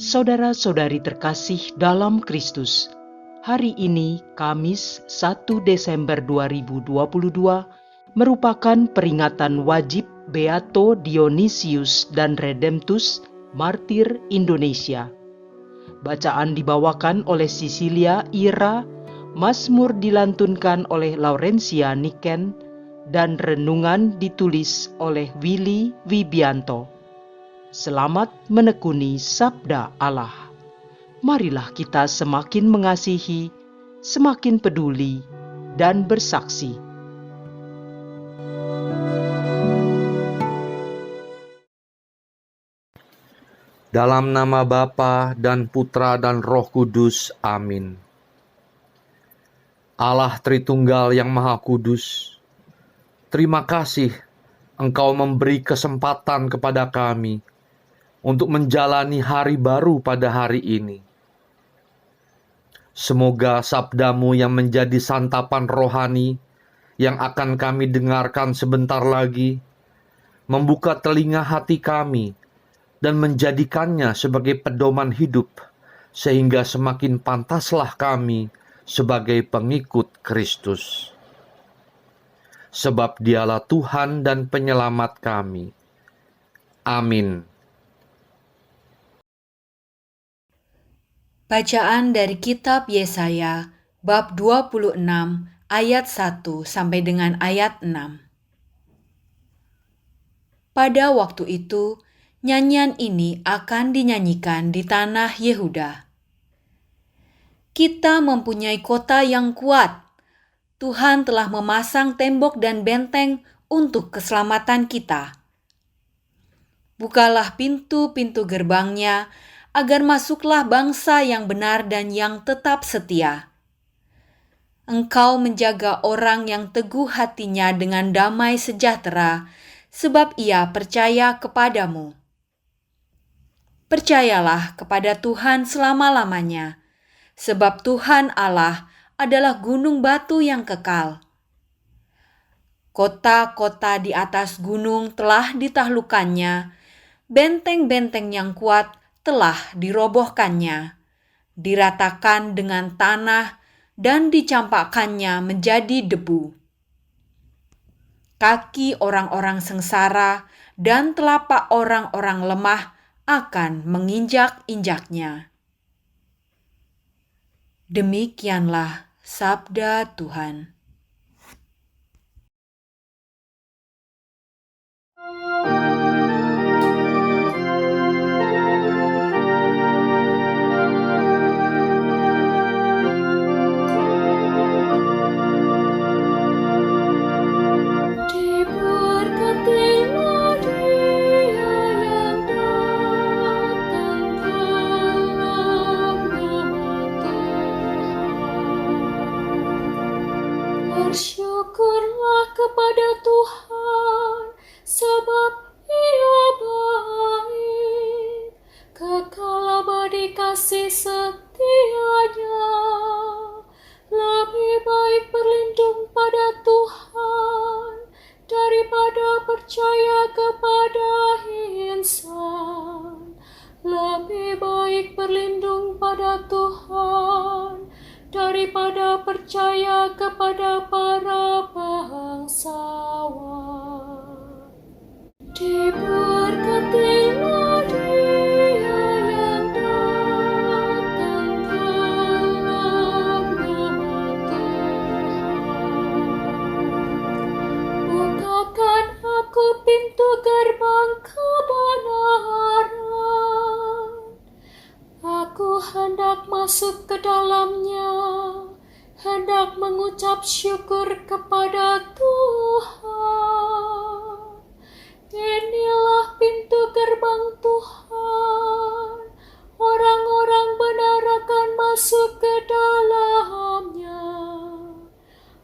Saudara-saudari terkasih dalam Kristus, hari ini Kamis 1 Desember 2022 merupakan peringatan wajib Beato Dionysius dan Redemptus, martir Indonesia. Bacaan dibawakan oleh Cecilia Ira, Mazmur dilantunkan oleh Laurencia Niken, dan renungan ditulis oleh Willy Wibianto. Selamat menekuni sabda Allah. Marilah kita semakin mengasihi, semakin peduli, dan bersaksi. Dalam nama Bapa dan Putra dan Roh Kudus. Amin. Allah Tritunggal yang Maha Kudus, terima kasih Engkau memberi kesempatan kepada kami untuk menjalani hari baru pada hari ini. Semoga sabdamu yang menjadi santapan rohani yang akan kami dengarkan sebentar lagi membuka telinga hati kami dan menjadikannya sebagai pedoman hidup, sehingga semakin pantaslah kami sebagai pengikut Kristus. Sebab Dialah Tuhan dan Penyelamat kami. Amin. Bacaan dari kitab Yesaya bab 26 ayat 1 sampai dengan ayat 6. Pada waktu itu, nyanyian ini akan dinyanyikan di tanah Yehuda. Kita mempunyai kota yang kuat. Tuhan telah memasang tembok dan benteng untuk keselamatan kita. Bukalah pintu-pintu gerbangnya, agar masuklah bangsa yang benar dan yang tetap setia. Engkau menjaga orang yang teguh hatinya dengan damai sejahtera, sebab ia percaya kepadamu. Percayalah kepada Tuhan selama-lamanya, sebab Tuhan Allah adalah gunung batu yang kekal. Kota-kota di atas gunung telah ditaklukkannya, benteng-benteng yang kuat telah dirobohkannya, diratakan dengan tanah dan dicampakkannya menjadi debu. Kaki orang-orang sengsara dan telapak orang-orang lemah akan menginjak-injaknya. Demikianlah sabda Tuhan. Bersyukurlah kepada Tuhan, sebab Ia baik, kekal abadi kasih setianya. Lebih baik berlindung pada Tuhan daripada percaya kepada insan. Lebih baik berlindung pada Tuhan daripada percaya kepada para bangsawan. Diberkatilah Dia yang datang dalam nama Tuhan. Bukakan aku pintu gerbang kebenaran, aku hendak masuk ke dalamnya, hendak mengucap syukur kepada Tuhan. Inilah pintu gerbang Tuhan, orang-orang benar akan masuk ke dalamnya.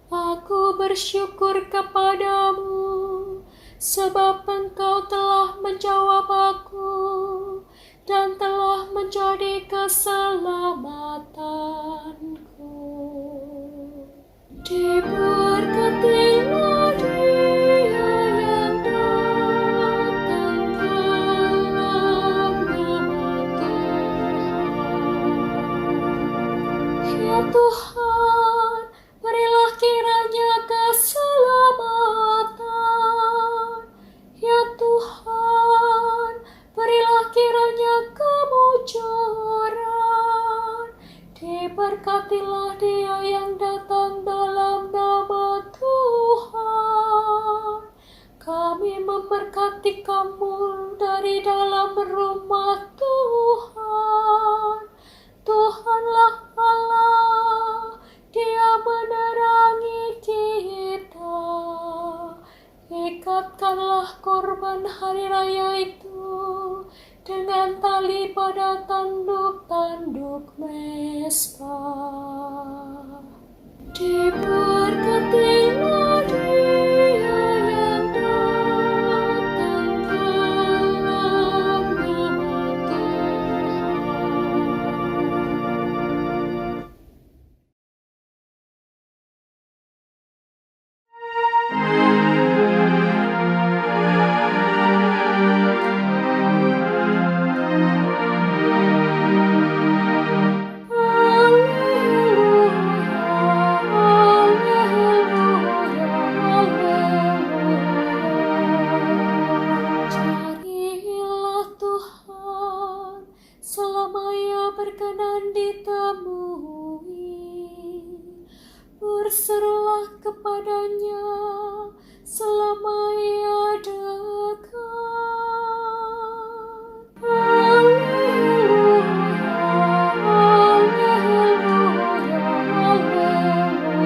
Aku bersyukur kepadamu, sebab Engkau telah menjawab aku dan telah menjadi keselamatanku. Diberkatilah Dia yang datang dalam nama Tuhan. memberkati kamu dari dalam rumah Tuhan. Tuhanlah Allah, Dia menerangi kita. Ikatkanlah korban hari raya itu dengan tali pada tanduk-tanduk mezbah. Diberkatilah Dia yang datang dalam nama Tuhan. Carilah Tuhan selama Ia berkenan ditemui. Berserulah kepadanya selama Ia dekat. Haleluya, haleluya, haleluya.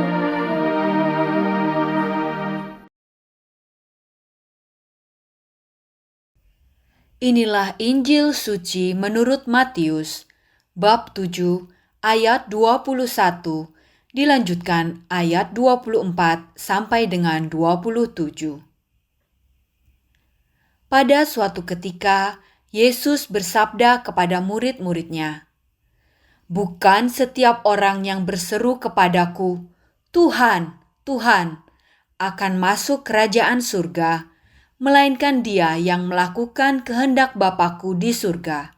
Inilah Injil suci menurut Matius, bab 7, ayat 21, dilanjutkan ayat 24 sampai dengan 27. Pada suatu ketika, Yesus bersabda kepada murid-muridnya, "Bukan setiap orang yang berseru kepadaku, 'Tuhan, Tuhan,' akan masuk kerajaan surga, melainkan dia yang melakukan kehendak Bapa-Ku di surga.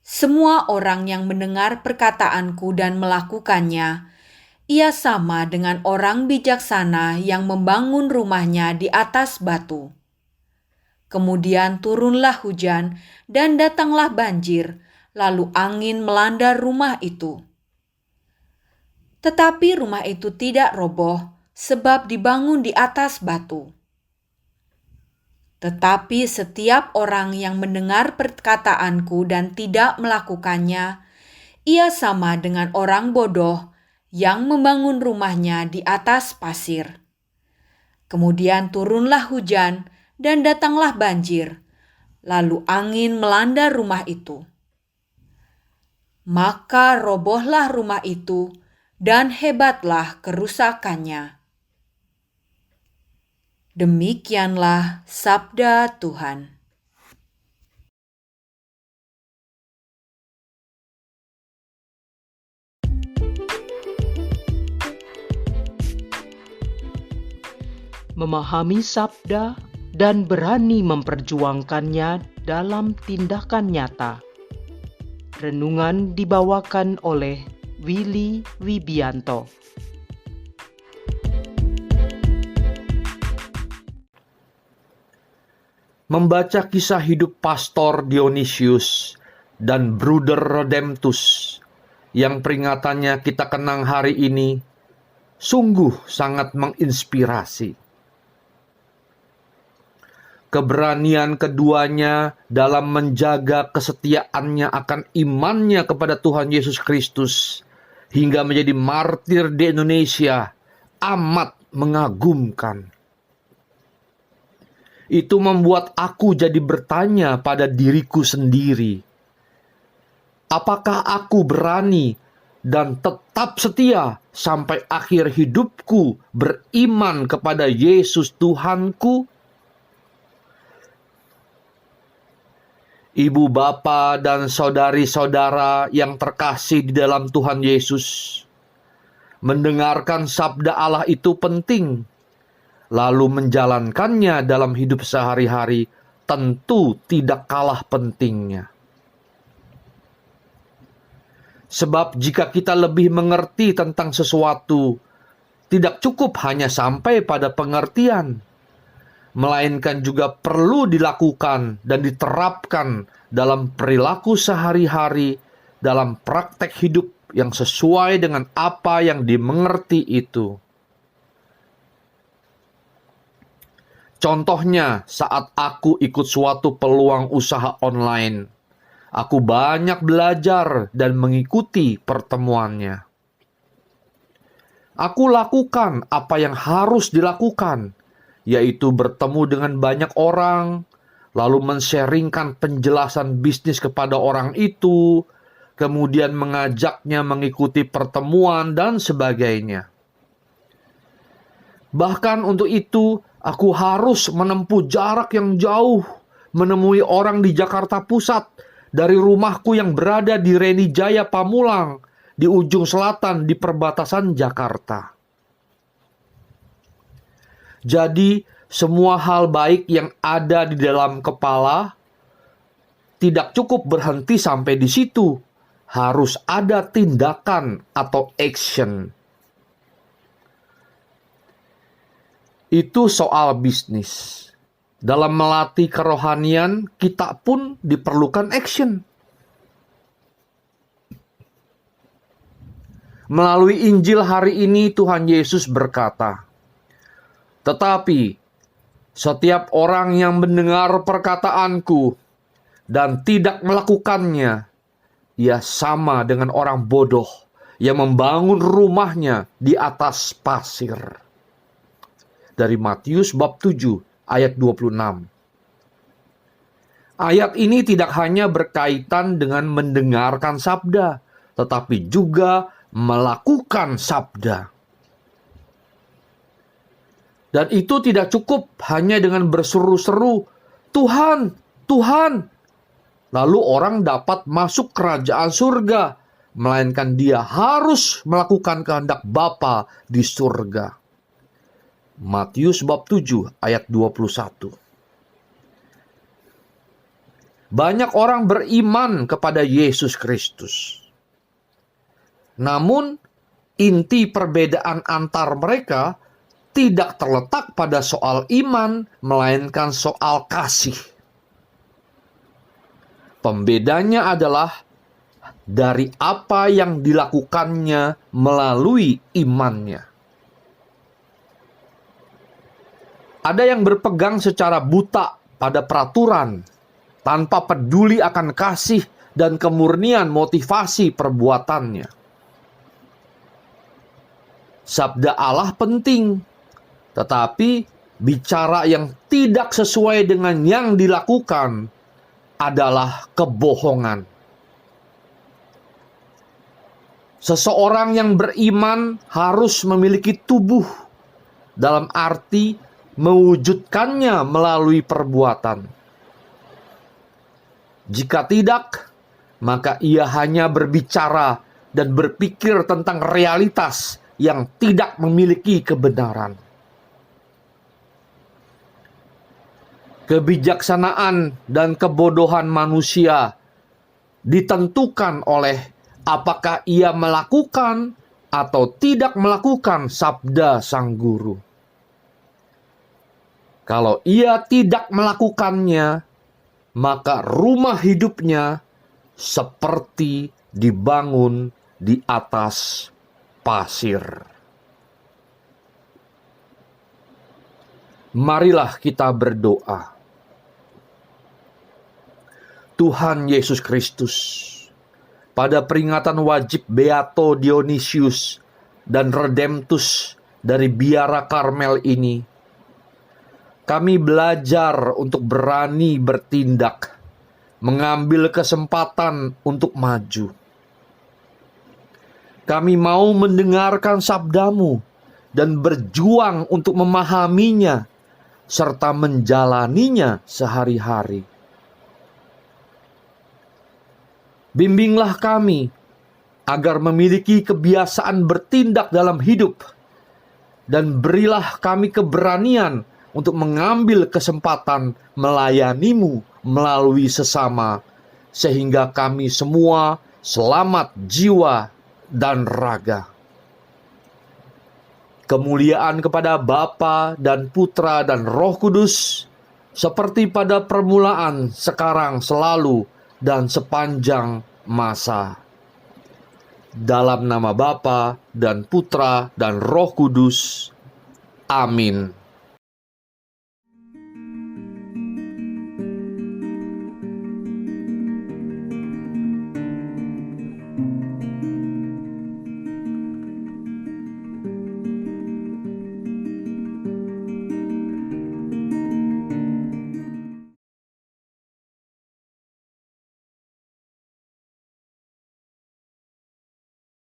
Semua orang yang mendengar perkataanku dan melakukannya, ia sama dengan orang bijaksana yang membangun rumahnya di atas batu. Kemudian turunlah hujan dan datanglah banjir, lalu angin melanda rumah itu. Tetapi rumah itu tidak roboh, sebab dibangun di atas batu. Tetapi setiap orang yang mendengar perkataanku dan tidak melakukannya, ia sama dengan orang bodoh yang membangun rumahnya di atas pasir. Kemudian turunlah hujan dan datanglah banjir, lalu angin melanda rumah itu. Maka robohlah rumah itu dan hebatlah kerusakannya." Demikianlah sabda Tuhan. Memahami sabda dan berani memperjuangkannya dalam tindakan nyata. Renungan dibawakan oleh Willy Wibianto. Membaca kisah hidup Pastor Dionysius dan Bruder Redemptus yang peringatannya kita kenang hari ini sungguh sangat menginspirasi. Keberanian keduanya dalam menjaga kesetiaannya akan imannya kepada Tuhan Yesus Kristus hingga menjadi martir di Indonesia amat mengagumkan. Itu membuat aku jadi bertanya pada diriku sendiri, apakah aku berani dan tetap setia sampai akhir hidupku beriman kepada Yesus Tuhanku? Ibu bapa dan saudari-saudara yang terkasih di dalam Tuhan Yesus, mendengarkan sabda Allah itu penting, lalu menjalankannya dalam hidup sehari-hari tentu tidak kalah pentingnya. Sebab jika kita lebih mengerti tentang sesuatu, tidak cukup hanya sampai pada pengertian, melainkan juga perlu dilakukan dan diterapkan dalam perilaku sehari-hari, dalam praktek hidup yang sesuai dengan apa yang dimengerti itu. Contohnya, saat aku ikut suatu peluang usaha online, aku banyak belajar dan mengikuti pertemuannya. Aku lakukan apa yang harus dilakukan, yaitu bertemu dengan banyak orang, lalu men-sharingkan penjelasan bisnis kepada orang itu, kemudian mengajaknya mengikuti pertemuan dan sebagainya. Bahkan untuk itu, aku harus menempuh jarak yang jauh, menemui orang di Jakarta Pusat, dari rumahku yang berada di Reni Jaya Pamulang, di ujung selatan di perbatasan Jakarta. Jadi, semua hal baik yang ada di dalam kepala tidak cukup berhenti sampai di situ. Harus ada tindakan atau action. Itu soal bisnis. Dalam melatih kerohanian, kita pun diperlukan action. Melalui Injil hari ini Tuhan Yesus berkata, "Tetapi setiap orang yang mendengar perkataanku dan tidak melakukannya, ia sama dengan orang bodoh yang membangun rumahnya di atas pasir." Dari Matius bab 7 ayat 26. Ayat ini tidak hanya berkaitan dengan mendengarkan sabda, tetapi juga melakukan sabda. Dan itu tidak cukup hanya dengan berseru-seru, "Tuhan, Tuhan," lalu orang dapat masuk kerajaan surga, melainkan dia harus melakukan kehendak Bapa di surga. Matius bab 7 ayat 21. Banyak orang beriman kepada Yesus Kristus. Namun, inti perbedaan antar mereka tidak terletak pada soal iman, melainkan soal kasih. Pembedanya adalah dari apa yang dilakukannya melalui imannya. Ada yang berpegang secara buta pada peraturan, tanpa peduli akan kasih dan kemurnian motivasi perbuatannya. Sabda Allah penting, tetapi bicara yang tidak sesuai dengan yang dilakukan adalah kebohongan. Seseorang yang beriman harus memiliki tubuh, dalam arti mewujudkannya melalui perbuatan. Jika tidak, maka ia hanya berbicara dan berpikir tentang realitas yang tidak memiliki kebenaran. Kebijaksanaan dan kebodohan manusia ditentukan oleh apakah ia melakukan atau tidak melakukan sabda sang guru. Kalau ia tidak melakukannya, maka rumah hidupnya seperti dibangun di atas pasir. Marilah kita berdoa. Tuhan Yesus Kristus, pada peringatan wajib Beato Dionysius dan Redemptus dari biara Karmel ini, kami belajar untuk berani bertindak, mengambil kesempatan untuk maju. Kami mau mendengarkan sabdamu dan berjuang untuk memahaminya serta menjalaninya sehari-hari. Bimbinglah kami agar memiliki kebiasaan bertindak dalam hidup, dan berilah kami keberanian untuk mengambil kesempatan melayanimu melalui sesama, sehingga kami semua selamat jiwa dan raga. Kemuliaan kepada Bapa dan Putra dan Roh Kudus, seperti pada permulaan, sekarang, selalu, dan sepanjang masa. Dalam nama Bapa dan Putra dan Roh Kudus. Amin.